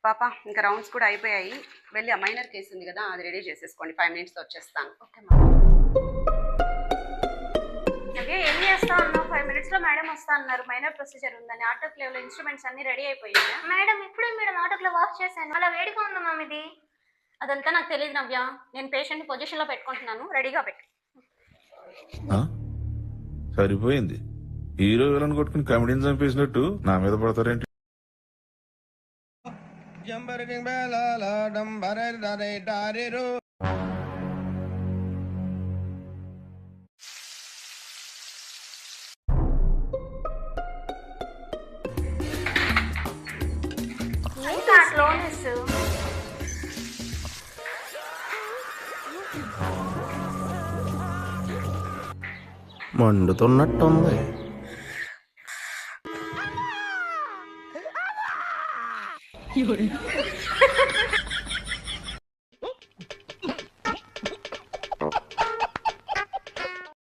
పాప ఇంకా రౌండ్స్ కూడా అయిపోయాయి. వెళ్ళి ఆ మైనర్ కేసు ఉంది కదా, అది రెడీ చేసేసుకోండి. 5 minutes వచ్చేస్తాను. ఓకే అదే ఏం చేస్తా అన్నావు? 5 minutes మేడం వస్తా అన్నారు. మైనర్ ప్రొసీజర్ ఉందని. ఆటోక్లేవ్లో ఇన్స్ట్రుమెంట్స్ అన్ని రెడీ అయిపోయాయి. మేడం ఇప్పుడే మేడం ఆటోక్లేవ్ వాష్ చేశాను. అలా వేడిగా ఉందా మ్యామ్ ఇది? అదంతా నాకు తెలియదు నవ్య. నేను పేషెంట్ పొజిషన్లో పెట్టుకుంటున్నాను. రెడీగా పెట్టు. సరిపోయింది. హీరో విలన్ కొట్టుకుని కమెడీని చంపేసినట్టు నా మీద పడతారేంటి? ఇంకా స్లోనెస్. మండుతున్నట్టుంది.